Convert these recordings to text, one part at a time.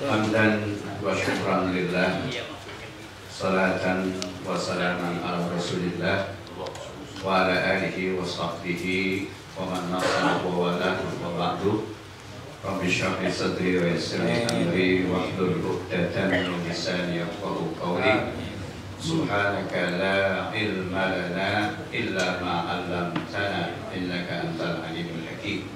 Hamdan wa syukran lillah, salatan wa salaman ala rasulillah wa ala alihi wa sahbihi wa man nasara wa wala wa ba'du. Rabbi shrah li sadri wa yassir li amri wahlul 'uqdatam min lisani yafqahu qawli. Subhanaka la ilma lana illa ma 'allamtana innaka antal alimul hakim.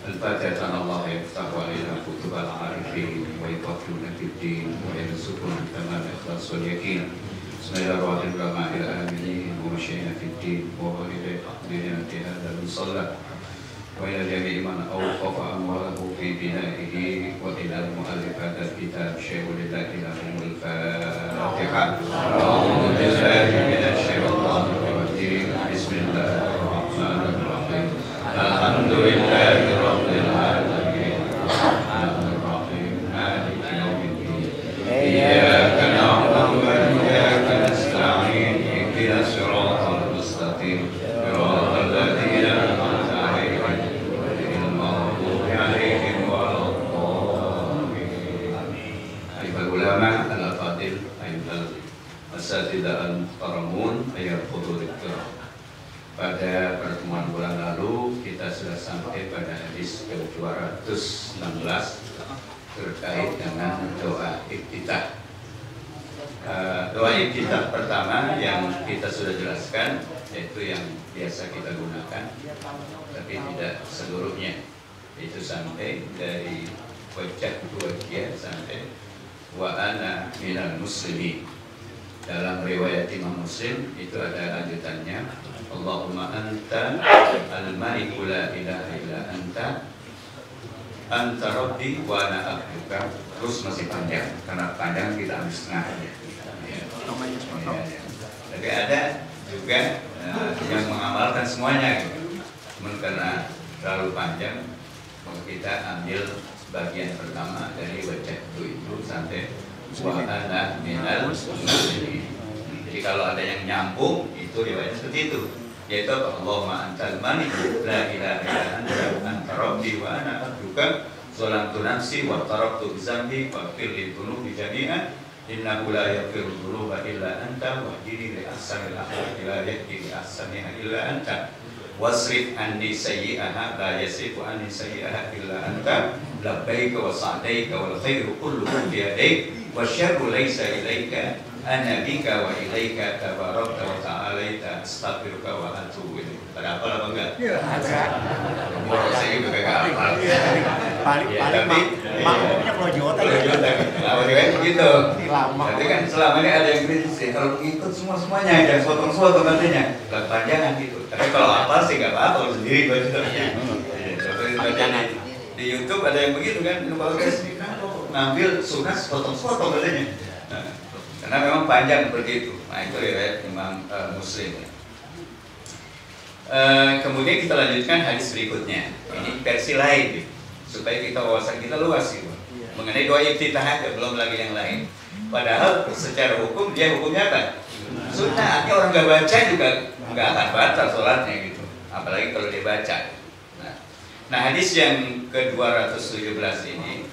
Al-Fatihah. Allah yaftahu alaina kutubal arifin wa yafaqihuna fid din wa yarzuquna kamal ikhlas wal yaqin. Bismillahirrahmanirrahim. Wa masyayna fid din wa walidayna aqdina fi hadzal musalla wa ila jami'i man awqafa amwalahu fi bina'ihi wa ila al-mu'allif hadzal kitab Syekhul Ilahil Fatihah. A'udzu billahi minasy syaithanir rajim. Bismillahirrahmanirrahim. Alhamdulillahi rabbil alamin. Arrahmanir rahim. Maliki yaumiddin. Iyyaka na'budu wa iyyaka nasta'in. Ihdinas siratal mustaqim. Siratal ladzina an'amta 'alaihim ghairil maghdubi 'alaihim waladdallin. Ayyuhal ulama al-afadil, ayyuhal asatidzah al-muhtaramun, ayyuhal hudhurid kiram. Pada pertemuan bulan lalu kita sudah sampai pada hadis ke-216 terkait dengan doa iftitah. Doa iftitah pertama yang kita sudah jelaskan, yaitu yang biasa kita gunakan, tapi tidak seluruhnya. Itu sampai dari wajah wajah sampai wa ana minal muslimin. Dalam riwayat Imam Muslim itu ada lanjutannya, Allahumma anta al-maliku la ilaha illa anta rabbi wa ana abduka. Terus masih panjang, karena panjang kita ambil setengahnya. Jadi ada juga yang mengamalkan semuanya gitu. Namun karena terlalu panjang, kita ambil bagian pertama dari wajah itu sampai wa ana minal muslimin. Jadi kalau ada yang nyambung, itu riwayatnya seperti itu, yaitu Allahumma antal malik la ilaha illa anta rabbi wa ana abduka zalamtu nafsi wa taraktu bizambi faghfir li dhunubi jami'an innahu la yaghfiru dhunuba illa anta wahdini li ahsanil akhlaqi la yahdi li ahsaniha illa anta wasrif anni sayyi'aha la yasrifu anni sayyi'aha illa anta labbaika wa sa'daika wal khairu kulluhu bi yadayk wa syarru laysa ilaika ana bika wa ilaika tabarakta wa ta'alaita astaghfiruka wa atubu ilaik. Ada apa apa enggak? Iya. Ada. Saya juga enggak hafal. Paling makmumnya kalau Jawa Tengah. Lama juga begitu. Tapi kan selama ini ada yang kritis, kalau ikut semuanya jangan potong-potong katanya. Panjangan gitu. Tapi kalau hafal sih enggak apa-apa, kalau sendiri baca. Panjangan. Di YouTube ada yang begitu kan, ngambil sunat potong-potong katanya. Karena memang panjang seperti itu. Nah itu riwayat Imam Muslim. Kemudian kita lanjutkan hadis berikutnya. Ini versi lain gitu, supaya kita wawasan kita luas gitu. Mengenai doa iftitah aja, belum lagi yang lain. Padahal secara hukum dia hukumnya apa? Sunnah. Artinya orang nggak baca juga nggak akan batal sholatnya gitu. Apalagi kalau dia baca. Nah hadis yang ke-217 ini,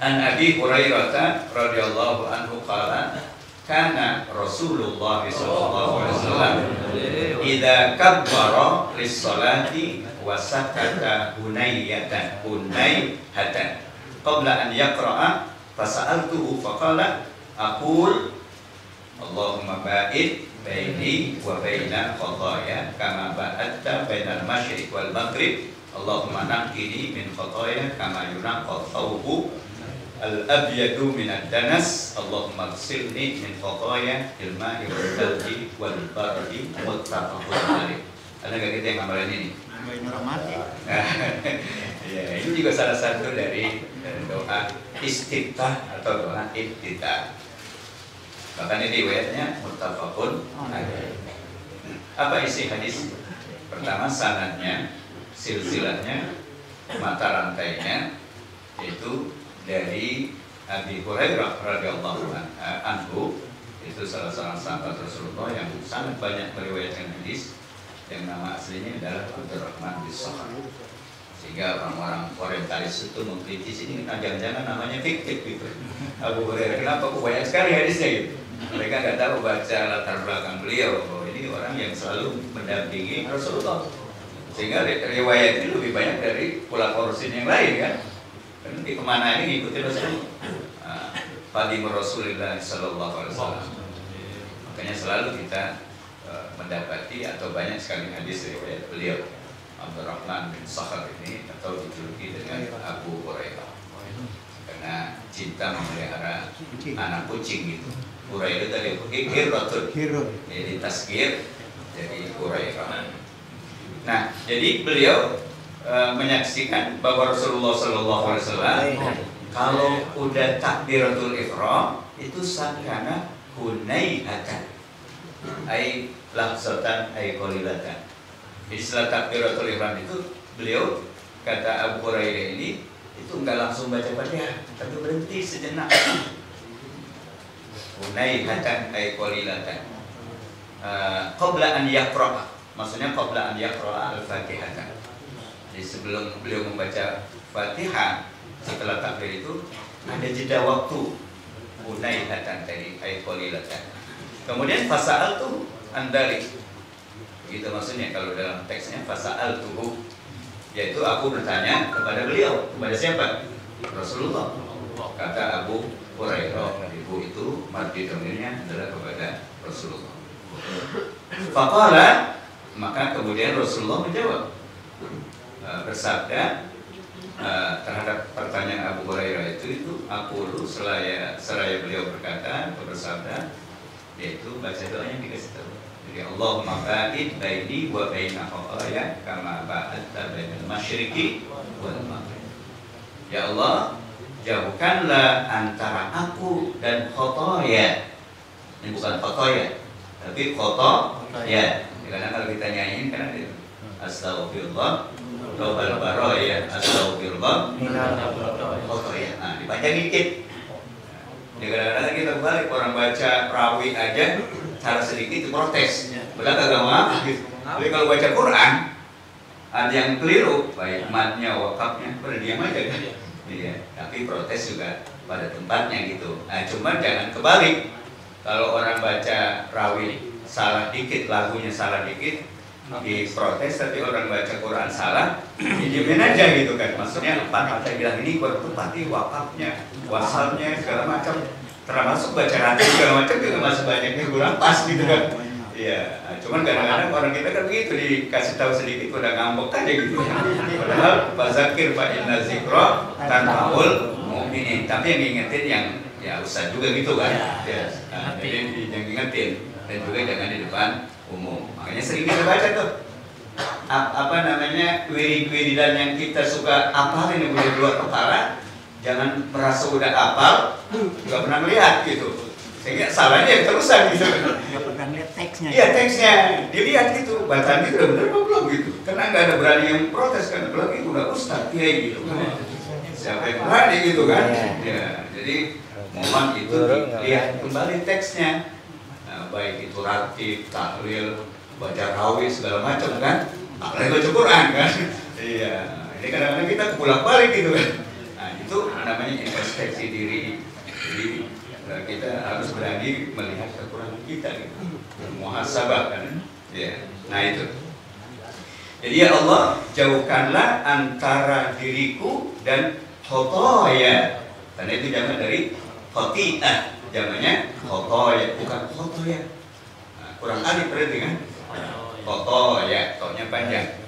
An Abi Hurairah radhiyallahu anhu qala kana Rasulullah sallallahu alaihi wasallam idza kabbara lis-salati wa sakata hunayatan qabla an yaqra'a fasa'altuhu faqala aqul Allahumma ba'id baini wa baina khataaya kama ba'adta bainal masyriq wal maghrib Allahumma naqqini min khataaya kama yunqqa thawbu al-abyadu minad danas Allahumma ghsilni min khataaya bil ma'i wal thalji wal bardi muttafaqun alaih. Ada enggak kita yang ngamalan ini? Ya, ini juga salah satu dari doa istiftah atau doa iftitah. Bahkan ini riwayatnya muttafaqun alaih. Apa isi hadis? Pertama sanadnya, silsilahnya, mata rantainya yaitu dari Abi Hurairah radhiyallahu anhu, itu salah seorang sahabat Rasulullah yang sangat banyak meriwayatkan hadis yang nama aslinya adalah Abdurrahman bin Sakhar. Sehingga orang-orang orientalis itu mengkritis ini jangan-jangan namanya fiktif gitu. Abu Hurairah, kenapa kok banyak sekali hadisnya gitu? Mereka nggak tahu baca latar belakang beliau. Oh, ini orang yang selalu mendampingi Rasulullah. Sehingga riwayat ini lebih banyak dari khulafaur rasyidin yang lain kan. Nanti kemana ini ngikutin Rasulullah. Fadhimur Rasulullah sallallahu alaihi wasallam. Makanya selalu kita mendapati atau banyak sekali hadis riwayat beliau Abdurrahman bin Sakhar ini atau dijuluki dengan Abu Hurairah karena cinta memelihara anak kucing gitu. Hurairah tadi Hirratun, jadi tasghir jadi Hurairah. Nah, jadi beliau menyaksikan bahwa Rasulullah sallallahu alaihi wasallam kalau udah takbiratul ihram itu sakana hunaihatan ai lahzatan ai qalilatan. Jadi setelah takbiratul ihram itu beliau kata Abu Hurairah ini itu enggak langsung baca Fatihah tapi berhenti sejenak. Hunaihatan ai qalilatan. Qabla an yaqra. Maksudnya qabla an yaqra al-Fatihah. Jadi sebelum beliau membaca Fatihah setelah takbir itu ada jeda waktu. Hunaihatan tadi ai qalilatan. Kemudian fasa'altu andalik. Begitu maksudnya kalau dalam teksnya fasa'altuhu, yaitu aku bertanya kepada beliau. Kepada siapa? Rasulullah. Kata Abu Hurairah, ibu itu marji domirnya adalah kepada Rasulullah. Faqala, maka kemudian Rasulullah menjawab, bersabda terhadap pertanyaan Abu Hurairah itu aku lu seraya beliau berkata bersabda, yaitu baca doanya dikasih tahu. Jadi Allahumma ba'id baini wa baina khataaya kama ba'adta bainal masyriqi wal maghrib. Ya Allah, jauhkanlah antara aku dan khataaya. Ini bukan khataaya, tapi khataaya. Karena kalau kita nyanyiin kan ada astagfirullah Rabbal baraya astagfirullah khataaya. Nah, dibaca dikit. Ya kadang-kadang kita balik orang baca rawi aja salah sedikit protes, benar kagak maaf gitu. Tapi kalau baca Quran ada yang keliru, baik matnya, wakafnya, pada diam aja kan. Iya, tapi protes juga pada tempatnya gitu. Nah, cuman jangan kebalik. Kalau orang baca rawi salah dikit, lagunya salah dikit, diprotes, tapi orang baca Quran salah, diamin aja gitu kan. Maksudnya empat kata bilang ini kurang tepat nih, wakafnya, wasalnya, segala macam. Termasuk baca hati segala macam juga masih banyak yang kurang pas gitu kan. Iya, cuman kadang-kadang orang kita kan begitu, dikasih tahu sedikit udah ngambek aja gitu. Padahal bazakir fa inna zikra tanfa'ul mu'minin. Tapi yang diingetin yang ya ustaz juga gitu kan. Ya, jadi yang diingetin dan juga jangan di depan umum. Makanya sering kita baca tuh apa namanya wirid-wiridan yang kita suka apalin yang udah keluar kepala. Jangan merasa udah hafal, nggak pernah melihat gitu, sehingga salahnya terusan gitu. Nggak pernah lihat teksnya. Iya teksnya, dilihat gitu, bacaan itu udah bener apa belum gitu. Karena nggak ada berani yang protes kan, apalagi udah ustaz kiai gitu. Siapa yang berani gitu kan? Ya, jadi mohon itu dilihat kembali teksnya, nah, baik itu ratib, tahlil, baca rawi segala macam kan, apalagi baca Quran kan. Iya, ini kadang-kadang kita bolak-balik gitu kan. Itu namanya introspeksi diri. Jadi kita harus berani melihat kekurangan kita gitu. Muhasabah kan. Ya. Nah itu. Jadi ya Allah, jauhkanlah antara diriku dan khotoya. Karena itu jamak dari khoti'ah. Jamaknya khotoya, bukan khotoya. Nah, kurang alif berarti kan? Khotoya, tonya panjang.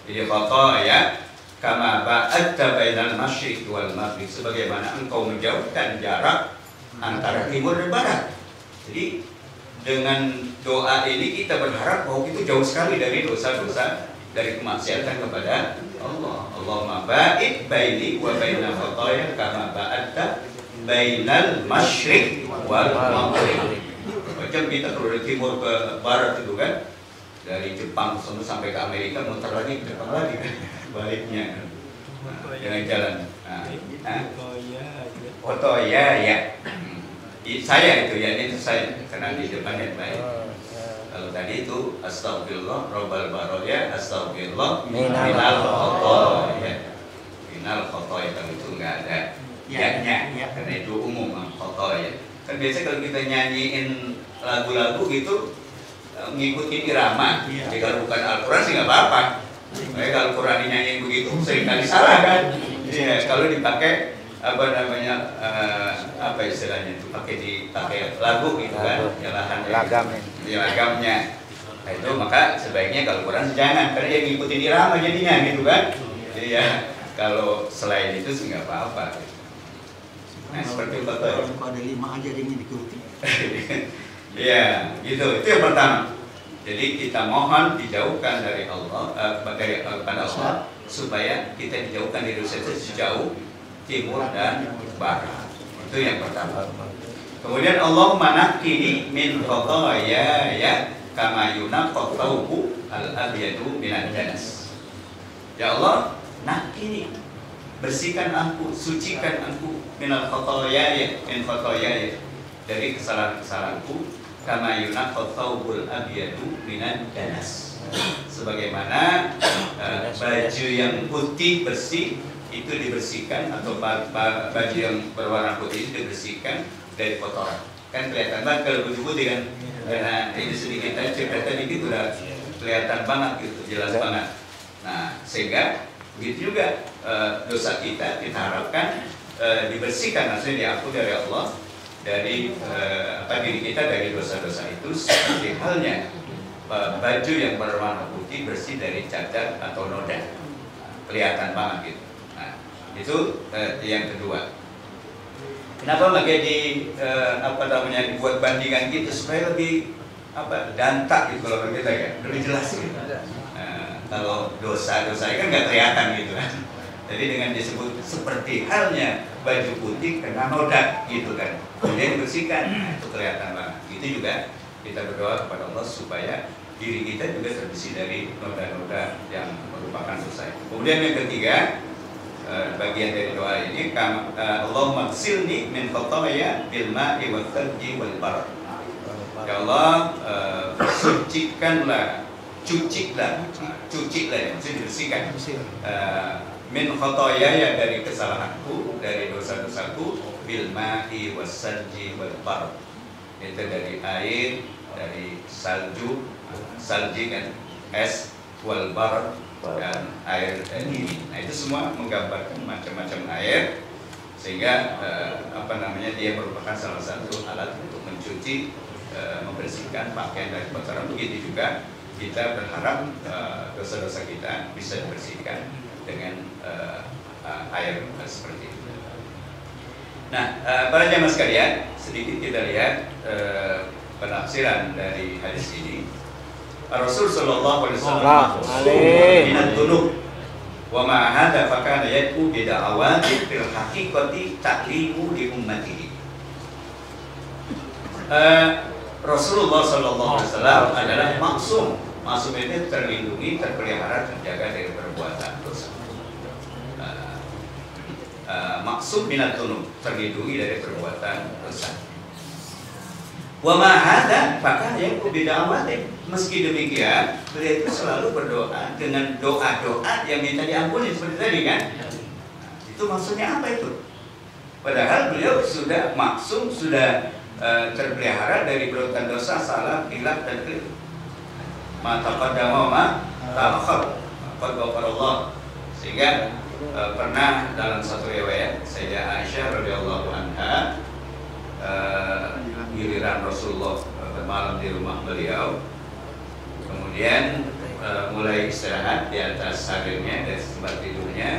Jadi khotoya kama ba'adta bainal masyriq wal maghrib, sebagaimana engkau menjauhkan jarak antara timur dan barat. Jadi dengan doa ini kita berharap bahwa itu jauh sekali dari dosa-dosa, dari kemaksiatan kepada Allah. Allahumma ba'id baini wa baina khataaya kama ba'adta bainal masyriq wal maghrib. Macam kita kalau dari timur ke barat itu kan, dari Jepang sampai ke Amerika muter lagi ke depan lagi kan. Baliknya jangan jalan. Foto ya. Saya itu ya, itu saya karena di depannya baik. Kalau Kalau tadi itu astagfirullah robbal baroya, astagfirullah minal khotoya. Minal khotoya, kalau itu nggak ada ya, karena itu umum khotoya. Kan biasa kalau kita nyanyiin lagu-lagu gitu ngikutin irama, jadi kalau bukan Al-Quran sih nggak apa-apa. Kalau Al-Quran dinyanyiin begitu seringkali salah kan. Iya, kalau dipakai apa namanya apa istilahnya itu dipakai lagu gitu kan, lagamnya. Nah, itu maka sebaiknya kalau Quran jangan, karena dia ngikutin irama jadinya gitu kan. Jadi ya kalau selain itu sih nggak apa-apa. Nah seperti itu. Kalau ada 5 aja yang diikuti. Ya gitu, itu yang pertama. Jadi kita mohon dijauhkan dari Allah, kepada Allah, supaya kita dijauhkan dari dosa itu sejauh timur dan barat. Itu yang pertama. Kemudian Allahumma naqqini min khotoya ya kama yunaqqat thawbu al-abyadu minan danas. Ya Allah, naqqini, bersihkan aku, sucikan aku minal khotoya ya, min khotoya ya, dari kesalahan-kesalahanku, kama yunaqqat thawbul abyadu minan danas. Sebagaimana baju yang putih bersih itu dibersihkan, atau baju yang berwarna putih itu dibersihkan dari kotoran. Kan kelihatan banget kalau baju putih kan, karena ini sedikit aja cerita dikit udah kelihatan banget gitu, jelas banget. Nah sehingga begitu juga dosa kita harapkan dibersihkan, maksudnya diampuni dari Allah, dari diri kita dari dosa-dosa itu, seperti halnya baju yang berwarna putih bersih dari cacat atau noda, kelihatan banget gitu. Itu yang kedua. Kenapa makanya dibuat bandingan gitu supaya lebih dantak gitu kalau kita ya, lebih jelas gitu. Kalau dosa-dosa kan nggak kelihatan gitu kan. Jadi dengan disebut seperti halnya baju putih kena noda gitu kan, kemudian dibersihkan, itu kelihatan banget. Itu juga kita berdoa kepada Allah supaya diri kita juga terbersih dari noda-noda yang merupakan dosa. Kemudian yang ketiga, bagian dari doa ini, Allahumma ghsilni min khotoya bil ma'i wal thalji wal barad. Ya Allah, cucilah ya, maksudnya dibersihkan min khotoya ya, dari kesalahanku, dari dosa-dosaku, bil ma'i was salji wal barad, itu dari air, dari salju, salji kan es, wal barad dan air dingin. Nah itu semua menggambarkan macam-macam air, sehingga dia merupakan salah satu alat untuk mencuci, membersihkan pakaian dari kotoran. Begitu juga kita berharap dosa-dosa kita bisa dibersihkan dengan air seperti itu. Nah, para jamaah sekalian, sedikit kita lihat penafsiran dari hadis ini. Rasul sallallahu alaihi wasallam minat dunub wa ma hadza fa kana yad'u bi da'awati fil haqiqati ta'limu li ummatihi. Rasulullah sallallahu alaihi wasallam adalah maksum. Maksum itu terlindungi, terpelihara, terjaga dari perbuatan dosa. Maksum minat dunub, terlindungi dari perbuatan dosa. Wa ma hadza fa kana yad'u bi da'awati. Meski demikian, beliau itu selalu berdoa dengan doa-doa yang minta diampuni seperti tadi kan. Itu maksudnya apa itu? Padahal beliau sudah maksum, sudah terpelihara dari perbuatan dosa, salah, khilaf dan keliru. Ma taqaddama ma ta'akhkhar, qad ghafarallah. Sehingga pernah dalam satu riwayat Sayyidah Aisyah radhiyallahu anha, giliran Rasulullah bermalam di rumah beliau, kemudian mulai istirahat di atas sarirnya dan tempat tidurnya.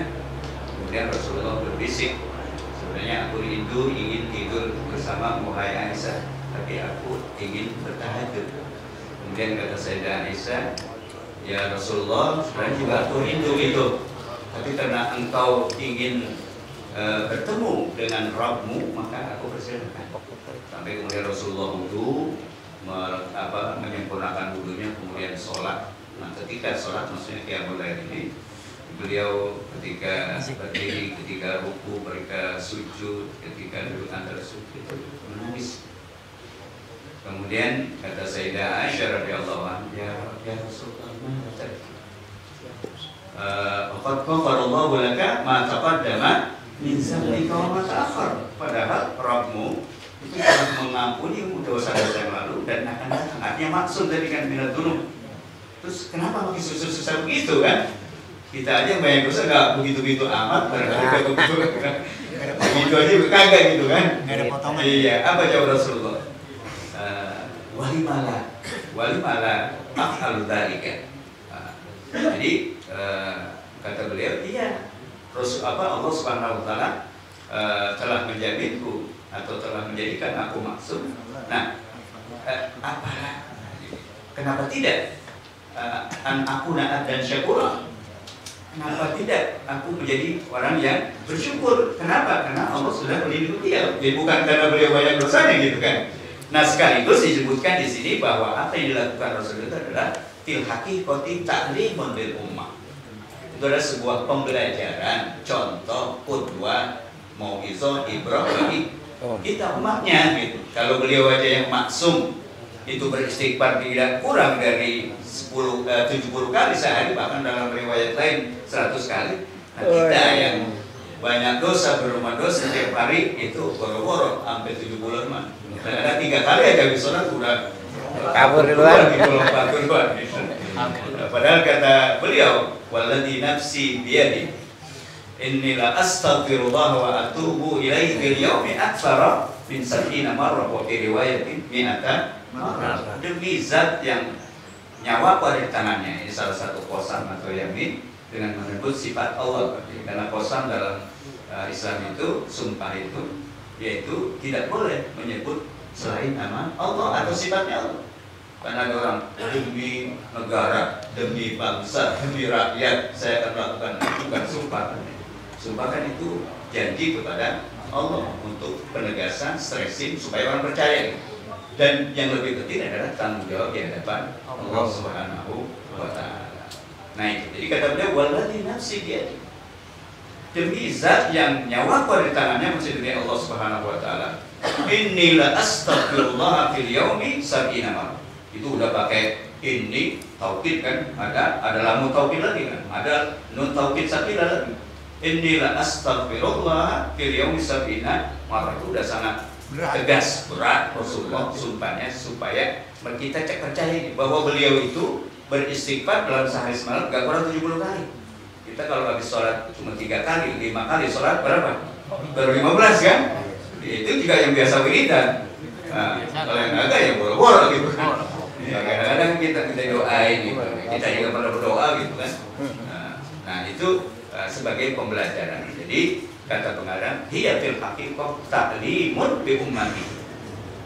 Kemudian Rasulullah berbisik, sebenarnya aku rindu ingin tidur bersama wahai Aisyah, tapi aku ingin bertahajud. Kemudian kata Sayyidah Aisyah, ya Rasulullah, sebenarnya juga aku rindu itu, tapi karena engkau ingin bertemu dengan Rabbmu, maka aku persilahkan. Sampai kemudian Rasulullah wudu, menyempurnakan wudunya, kemudian sholat. Nah ketika sholat, maksudnya qiyamul lail ini, beliau ketika berdiri, ketika ruku, ketika sujud, ketika duduk antara sujud itu menangis. Kemudian kata Sayyidah Aisyah radhiyallahu anha, ya Rasulullah, qad ghafarallahu laka ma taqaddama min dzambika wa ma ta'akhkhar. Padahal Rabbmu itu telah mengampuni dosa-dosa yang lalu dan akan datang. Artinya maksud dari kan minat dulu. Terus kenapa makin susah-susah begitu kan? Kita aja banyak dosa nggak begitu-begitu amat, barangkali begitu aja kagak gitu kan? Nggak ada potongan. Iya, apa jawab Rasulullah? Walimala af'alu dzalika. Jadi kata beliau, iya, Allah Subhanahu wa taala telah menjaminku atau telah menjadikan aku maksum. Nah, apalah, kenapa tidak aku naat dan syukur? Kenapa tidak aku menjadi orang yang bersyukur? Kenapa? Karena Allah sudah melindungi dia. Jadi bukan karena beliau banyak dosanya gitu kan. Nah, sekaligus disebutkan di sini bahwa apa yang dilakukan Rasulullah itu adalah fil haqiqati ta'limun lil ummah. Itu adalah sebuah pembelajaran, contoh, qudwah, mau'izah, ibrah bagi kita umatnya gitu. Kalau beliau aja yang maksum itu beristighfar tidak kurang dari 70 kali sehari, bahkan dalam riwayat lain 100 kali. Nah, kita yang banyak dosa, berumah dosa setiap hari itu boro-boro sampai 7 bulan mah. Ada 3 kali aja habis sholat udah kabur duluan. Padahal kata beliau, walladzi nafsi biyadi inni la astaghfirullah wa atubu ilaihi fil yaumi aktsara min 70 marrah wa fi riwayatin mi'atan marrah. Demi zat yang nyawa pada di tangannya. Ini salah satu qasam atau yamin dengan menyebut sifat Allah. Karena qasam dalam Islam itu, sumpah itu, yaitu tidak boleh menyebut selain nama Allah atau sifatnya Allah. Karena ada orang demi negara, demi bangsa, demi rakyat saya akan melakukan, bukan sumpah. Sumpah kan itu janji kepada Allah untuk penegasan, stressing supaya orang percaya. Dan yang lebih penting adalah tanggung jawab di hadapan Allah Subhanahu wa taala. Nah itu. Jadi kata beliau, walladzi nafsi biyadi. Demi zat yang nyawaku ada di tangannya, maksud demi Allah Subhanahu wa taala. Inni la astaghfirullah fil yaumi 70 marrah. Itu udah pakai ini taukid kan? Ada lamun taukid lagi kan? Ada nun taukid sakila lagi. Inni la astaghfirullah fil yaumi 70 marrah. Itu udah sangat tegas, berat Rasulullah sumpahnya supaya kita percaya bahwa beliau itu beristighfar dalam sehari semalam gak kurang 70 kali. Kita kalau habis sholat cuma 3 kali, 5 kali sholat berapa? Baru 15 kan? Itu juga yang biasa wiridan. Nah, kalau yang agak ya boro-boro gitu kan. Ya, kadang-kadang kita doain gitu. Kita juga pernah berdoa gitu kan. Nah itu sebagai pembelajaran. Jadi kata pengarang, hiya fil haqiqah ta'limun bi ummati.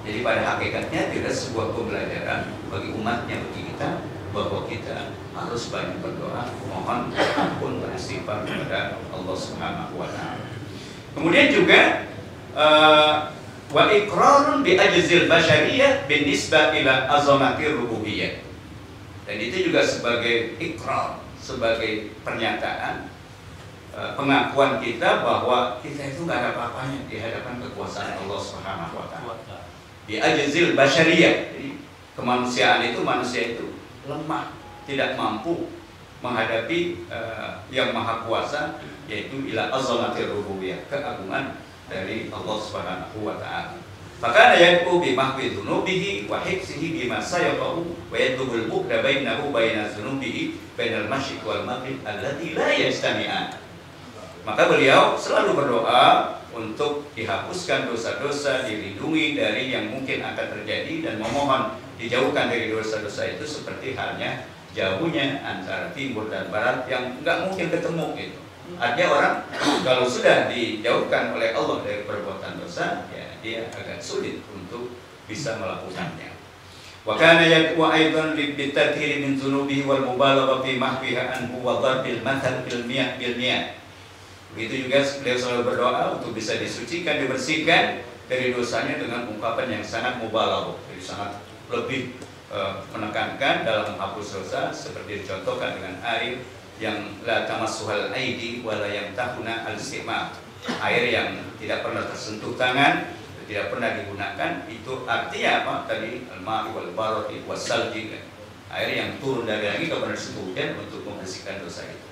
Jadi pada hakikatnya tidak sebuah pembelajaran bagi umatnya, bagi kita, bahwa kita harus banyak berdoa, mohon ampun, beristighfar kepada Allah Subhanahu wa taala. Kemudian juga wa iqrarun bi ajzil basyariyah binisbah ila azamatir rububiyyah. Dan itu juga sebagai ikrar, sebagai pernyataan pengakuan kita bahwa kita itu nggak ada apa-apanya di hadapan kekuasaan Allah Subhanahu wa taala. Bi ajzil basyariyah. Jadi kemanusiaan itu, manusia itu lemah, tidak mampu menghadapi yang maha kuasa, yaitu ila azamatir rububiyyah, keagungan dari Allah Subhanahu wa taala. Maka yad'u bi mahwi dzunubihi wa hifzihi bima sayaqau wa yadlubul bu'da bainahu baina dzunubihi bainal masyriq wal maghrib allati la yajtami'an. Maka beliau selalu berdoa untuk dihapuskan dosa-dosa, dilindungi dari yang mungkin akan terjadi, dan memohon dijauhkan dari dosa-dosa itu seperti halnya jauhnya antara timur dan barat yang nggak mungkin ketemu gitu. Artinya orang kalau sudah dijauhkan oleh Allah dari perbuatan dosa, ya dia agak sulit untuk bisa melakukannya. Wa kana yad'u aidan bitadhhir min dzunubihi wal mubalagha fi mahwiha anhu wa darbil mathal bil miyah bil miyah. Begitu juga beliau selalu berdoa untuk bisa disucikan, dibersihkan dari dosanya dengan ungkapan yang sangat mubalaghah, jadi sangat lebih menekankan dalam menghapus dosa, seperti dicontohkan dengan air yang la tamassuhal aidi wala yamtahuna al-istimah, air yang tidak pernah tersentuh tangan tidak pernah digunakan, itu artinya apa? Tadi al-ma'i wal barati wasalji, air yang turun dari langit kepada hujan untuk membersihkan dosa itu.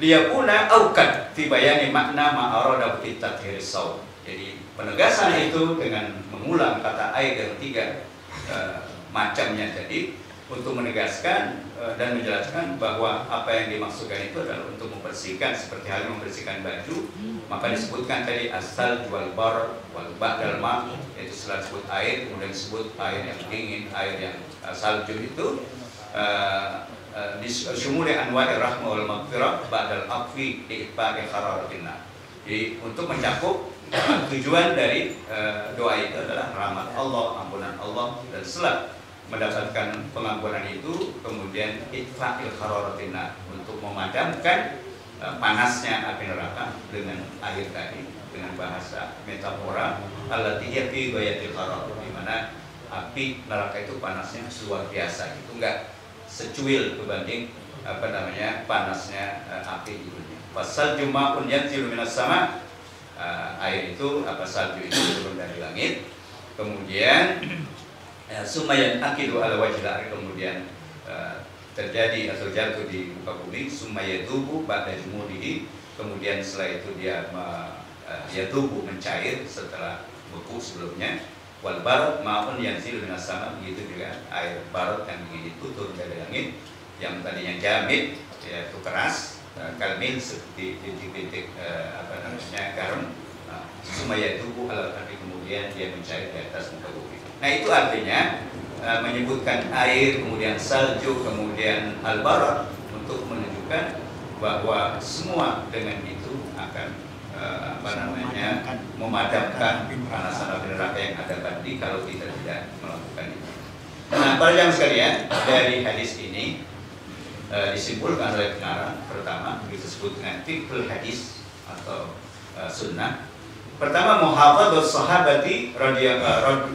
Liyakuna auqad fi bayani makna ma'arada fi tathhir saum. Jadi penegasan itu dengan mengulang kata air yang 3 macamnya tadi untuk menegaskan dan menjelaskan bahwa apa yang dimaksudkan itu adalah untuk membersihkan, seperti halnya membersihkan baju. Maka disebutkan tadi asal wal bar wal ba'dal ma, yaitu setelah disebut air kemudian disebut air yang dingin, air yang salju itu disumuli anwa'ir rahmah wal maghfirah ba'dal afwi li'itbaqi hararatinna. Jadi untuk mencakup tujuan dari doa itu adalah rahmat Allah, ampunan Allah, dan setelah mendapatkan pengampunan itu kemudian itfa'il hararatinna, untuk memadamkan panasnya api neraka dengan air tadi, dengan bahasa metafora allati hiya fi ghayatil harar, di mana api neraka itu panasnya luar biasa, itu enggak secuil berbanding panasnya api di dunia. Fasal juma'un yanzilu minas sama, air itu salju itu turun dari langit, kemudian sumayan akidu ala wajhil ardi, kemudian terjadi atau jatuh di muka bumi, sumayatubu ba'da jumudihi, kemudian setelah itu dia tubuh mencair setelah beku sebelumnya. Wal barat ma'un yanzilu minas sama, begitu juga air barat yang dingin itu turun dari langit, yang tadinya jamid yaitu keras, kalmin seperti bintik-bintik garam, sumayatubu ala ardi, kemudian dia mencair di atas muka bumi. Nah itu artinya menyebutkan air, kemudian salju, kemudian al-barat, untuk menunjukkan bahwa semua dengan itu akan memadamkan panasan api neraka yang ada tadi kalau kita tidak melakukan itu. Nah, para jamaah sekalian, dari hadis ini disimpulkan oleh pengarang, pertama disebut dengan fiqhul hadis atau sunnah. Pertama, muhafadzat sahabati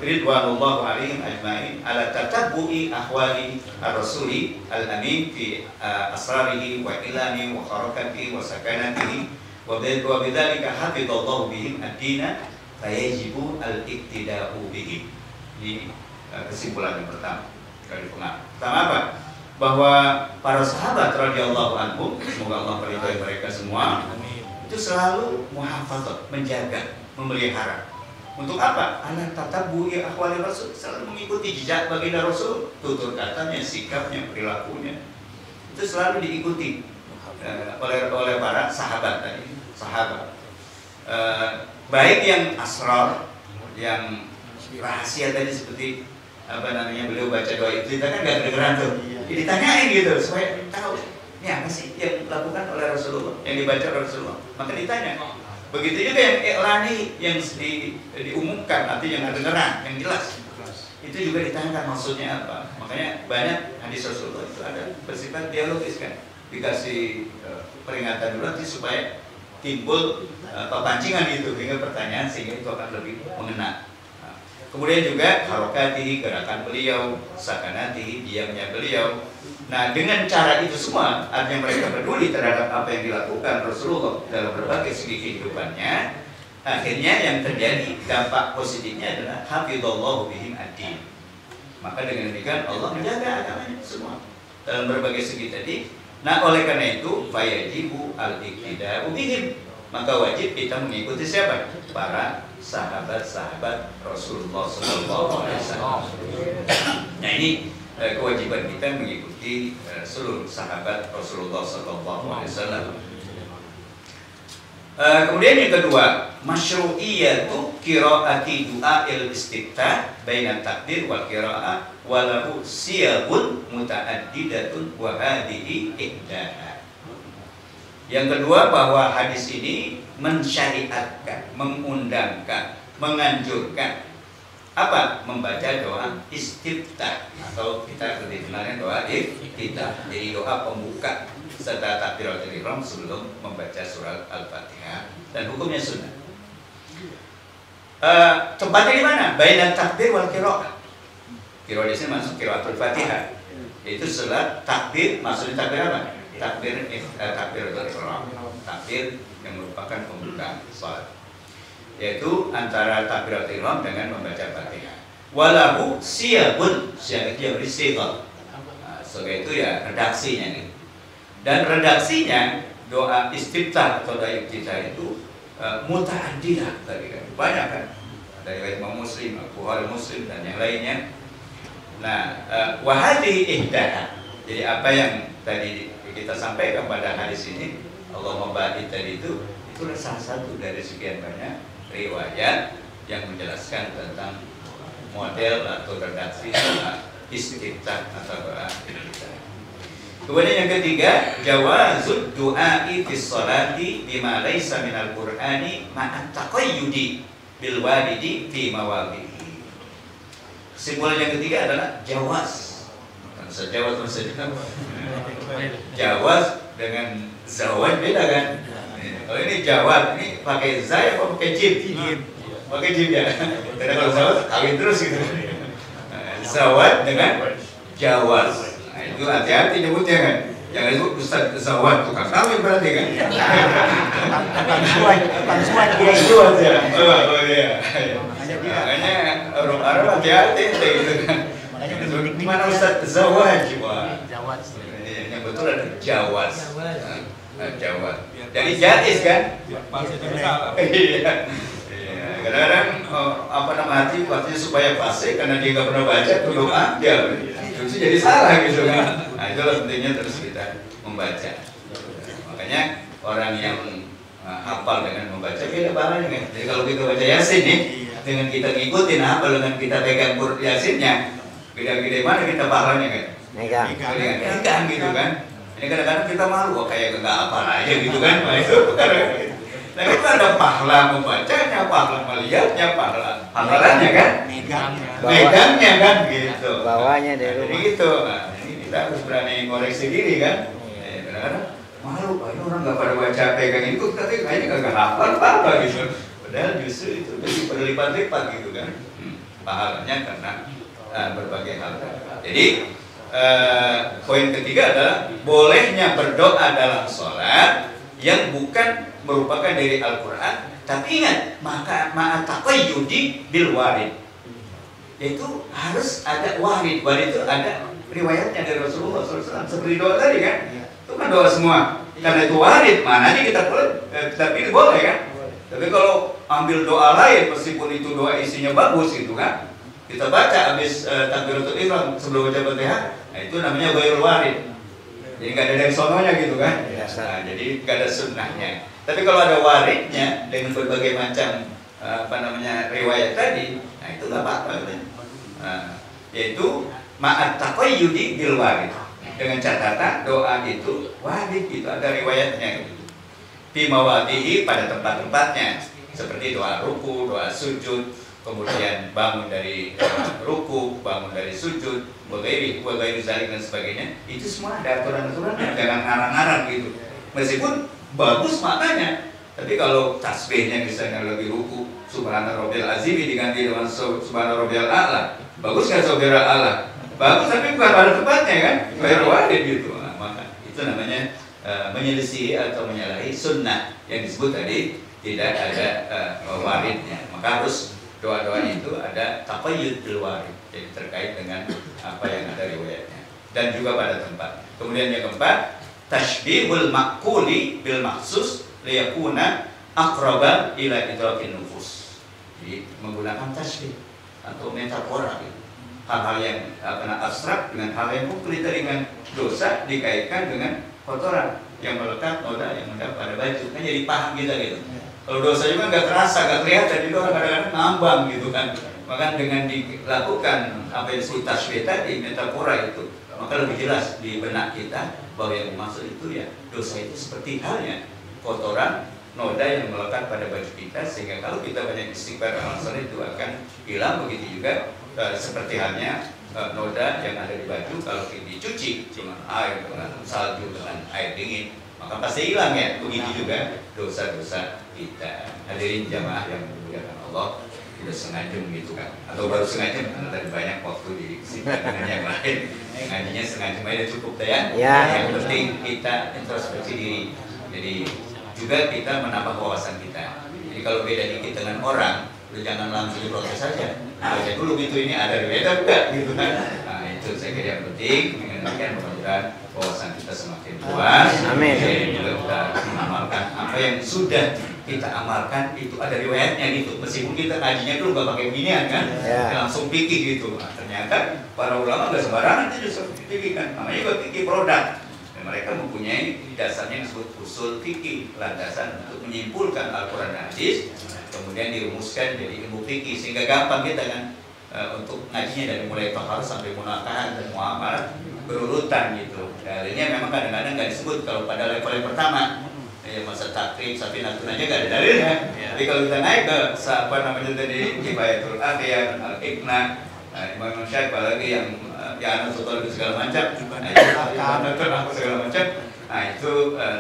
ridwanullahu alaihim ajmain ala tatabbu'i ahwali ar-rasuli al-amin fi asrarihi wa ilani wa harakatihi wa sakanatihi wa bidzalika hafidallahu bihim ad-dina fayajibu al-iktida'u bihim. Ini kesimpulan yang pertama dari pengarang. Pertama apa? Bahwa para sahabat radhiyallahu anhum, semoga Allah meridhai mereka semua, itu selalu muhafadzah, menjaga, memelihara. Untuk apa? Ala tatabbu'i ahwali Rasul, selalu mengikuti jejak baginda Rasul, tutur katanya, sikapnya, perilakunya. Itu selalu diikuti oleh para sahabat tadi, sahabat. Baik yang asrar, yang rahasia tadi, seperti beliau baca doa itu, kita kan nggak kedengeran tuh. Jadi ditanyain gitu supaya tahu ini apa sih yang dilakukan oleh Rasulullah, yang dibaca oleh Rasulullah, maka ditanya. Begitu juga yang i'lani, yang diumumkan, artinya yang kedengeran, yang jelas, itu juga ditanyakan maksudnya apa. Makanya banyak hadis Rasulullah itu ada bersifat dialogis kan, dikasih peringatan dulu nanti supaya timbul pepancingan itu, hingga pertanyaan, sehingga itu akan lebih mengena. Kemudian juga harokatihi, gerakan beliau, sakanatihi, diamnya beliau. Nah, dengan cara itu semua, artinya mereka peduli terhadap apa yang dilakukan Rasulullah dalam berbagai segi kehidupannya. Akhirnya yang terjadi dampak positifnya adalah hafidhallahu bihim ad-din. Maka dengan demikian Allah menjaga agamanya semua dalam berbagai segi tadi. Nah, oleh karena itu fayajibu al-iktida'u bihim, maka wajib kita mengikuti siapa? Para sahabat-sahabat Rasulullah SAW. Nah, ini kewajiban kita mengikuti seluruh sahabat Rasulullah SAW. Kemudian yang kedua, masyru'iyatu qiraati du'ail istiftah bainan takbir wal qira'ah walahu siyagun muta'addidatun wa hadhihi ihdaha. Yang kedua, bahwa hadis ini mensyariatkan, mengundangkan, menganjurkan apa? Membaca doa istiftah, atau kita lebih kenalnya doa iftitah. Jadi doa pembuka serta takbiratul ihram sebelum membaca surat Al-Fatihah, dan hukumnya sunnah. Tempatnya di mana? Bainan takbir wal qiraah. Qiraah di sini masuk qiraatul Fatihah. Itu setelah takbir, maksudnya takbir apa? Takbiratul ihram, takbir yang merupakan pembukaan salat. yaitu antara takbiratul ihram dengan membaca Fatihah. Walahu siyabun, siyab itu yang berisiqah. Sebagai itu ya redaksinya nih. Dan redaksinya doa istiftah atau doa iftitah itu muta'addidah tadi kan, banyak kan. Dari Imam Muslim, Bukhari Muslim dan yang lainnya. Nah, wahadi ihdaha. Jadi apa yang tadi kita sampaikan pada hadis ini, Allahumma ba'id tadi itu salah satu dari sekian banyak riwayat yang menjelaskan tentang model atau redaksi doa istiftah atau doa iftitah. Kemudian yang ketiga, jawazud du'ai fis sholati bima laisa minal qur'ani ma'at taqayyudi bil walidi fi mawadhihi. Kesimpulan yang ketiga adalah jawaz. Sejawaz maksudnya jawaz dengan zawaj beda kan? Kalau ini jawaz, ini pakai zai atau pakai jim? Pakai jim ya. Karena kalau zawaj kawin terus gitu. Zawaj dengan jawaz. Nah, itu hati-hati nyebutnya kan. Jangan disebut Ustaz zawaj tukang kawin berarti kan. Tukang suat ya. Oh iya. Makanya orang Arab hati-hati gitu kan. Gimana Ustaz zawaj? Yang betul ada jawaz. Jawaz. Jadi jais kan? Iya. Kadang-kadang apa nama hati waktunya supaya fasih karena dia nggak pernah baca tuh doa dia itu jadi salah gitu kan. Nah itulah pentingnya terus kita membaca. Makanya orang yang hafal dengan membaca beda pahalanya kan. Jadi kalau kita baca Yasin nih dengan kita ngikutin hafal dengan kita pegang Yasinnya, beda-beda mana kita pahalanya kan? Megang gitu kan. Ini kadang-kadang kita malu kayak nggak apa aja gitu kan. Nah itu nah itu ada pahala membacanya, pahala melihatnya, pahala hafalannya kan, megangnya kan gitu. Bawahnya dari rumah. Gitu. Nah, ini kita harus berani ngoreksi diri kan. Kadang-kadang malu, ini orang nggak pada baca pegang itu, tapi kayaknya nggak hafal apa gitu. Padahal justru itu lebih berlipat-lipat gitu kan. Pahalanya karena berbagai hal. Jadi poin ketiga adalah bolehnya berdoa dalam sholat yang bukan merupakan dari Al-Quran, tapi ingat maka ma'ataqayyudi bil warid, yaitu harus ada warid. Warid itu ada riwayatnya dari Rasulullah SAW seperti doa tadi kan, itu kan doa semua karena itu warid, mana nih kita boleh, tapi boleh kan. Tapi kalau ambil doa lain meskipun itu doa isinya bagus gitu kan, kita baca habis takbiratul ihram sebelum baca Fatihah, nah itu namanya ghairul warid. Jadi nggak ada dari sononya gitu kan. Nah, jadi nggak ada sunnahnya. Tapi kalau ada waridnya dengan berbagai macam riwayat tadi, nah itu nggak apa-apa. Yaitu ma'at taqayyudi bil warid, dengan catatan doa itu warid itu ada riwayatnya. Fi mawadhihi pada tempat-tempatnya, seperti doa ruku, doa sujud, kemudian bangun dari ruku, bangun dari sujud, wagairi zalik dan sebagainya, itu semua ada aturan-aturannya, jangan ngarang-ngarang gitu. Meskipun bagus maknanya, tapi kalau tasbihnya misalnya lebih ruku, subhana rabbiyal azim diganti dengan subhana rabbiyal a'la, bagus nggak saudara Allah? Bagus, tapi bukan pada tempatnya kan, bayar wadid gitu. Nah, maka itu namanya menyelisihi atau menyalahi sunnah yang disebut tadi tidak ada waridnya. Maka harus doa-doa itu ada taqayyud bil warid, jadi terkait dengan apa yang ada riwayatnya dan juga pada tempat. Kemudian yang keempat, tashbihul maquli bil maksus liyakuna aqraba ila idrakin nufus. Jadi menggunakan tasbih atau metafora gitu. Hal-hal yang abstrak dengan hal yang konkret, dengan dosa dikaitkan dengan kotoran yang melekat, noda yang melekat pada baju, kan jadi paham kita gitu. Kalau dosa juga nggak terasa, nggak kelihatan, itu orang kadang-kadang ngambang gitu kan. Maka dengan dilakukan apa yang disebut tasbih tadi, metafora itu, maka lebih jelas di benak kita bahwa yang dimaksud itu ya dosa itu seperti halnya kotoran, noda yang melekat pada baju kita, sehingga kalau kita banyak istighfar al-asar itu akan hilang. Begitu juga seperti halnya noda yang ada di baju kalau dicuci dengan air, dengan salju, dengan air dingin, maka pasti hilang ya. Begitu juga dosa-dosa kita. Hadirin jamaah yang dimuliakan Allah, tidak sengaja gitu kan, atau baru sengaja karena tadi banyak waktu di sini dengan yang lain. Ngajinya sengaja aja cukup ya. Yang penting kita introspeksi diri. Jadi juga kita menambah wawasan kita. Jadi Jadi kalau beda dikit dengan orang, lu jangan langsung diproses saja. Baca dulu gitu, ini ada beda enggak gitu kan. Nah itu saya kira yang penting. Dengan mudah-mudahan wawasan kita semakin luas. Amin. Juga kita mengamalkan apa yang sudah kita amalkan, itu ada riwayatnya gitu. Meskipun kita ngajinya dulu nggak pakai beginian kan, langsung pikir gitu. Nah, ternyata para ulama nggak sembarangan itu justru fikih kan, namanya juga fikih produk. Dan mereka mempunyai dasarnya yang disebut usul fikih, landasan untuk menyimpulkan Al-Quran dan Hadis, kemudian dirumuskan jadi ilmu fikih sehingga gampang kita kan untuk ngajinya dari mulai tahar sampai munakahan dan muamalah berurutan gitu. Dalilnya memang kadang-kadang nggak disebut kalau pada level yang pertama. Ya masa takrib, sapi natun aja gak ada dalilnya. Tapi kalau kita naik ke apa namanya tadi Kifayatul Akhir, Al-Iqna, Imam Syafi'i apalagi yang anak tutor segala macam, segala macam, nah itu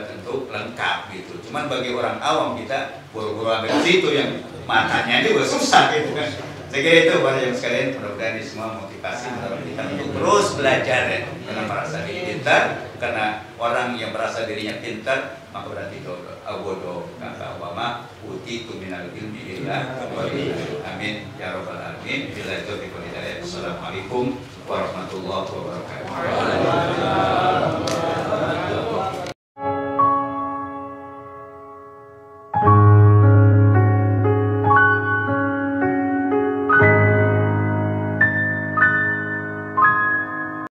tentu lengkap gitu. Cuman bagi orang awam kita buru-buru ambil situ yang matanya juga susah gitu kan. Saya kira itu para yang sekalian, mudah-mudahan ini semua motivasi mendorong kita untuk terus belajar ya, karena merasa diri pintar, karena orang yang merasa dirinya pintar maka berarti bodoh. Kata Obama, uti tu minal ilmi illa amin ya rabbal alamin. Bila itu Assalamualaikum warahmatullahi wabarakatuh.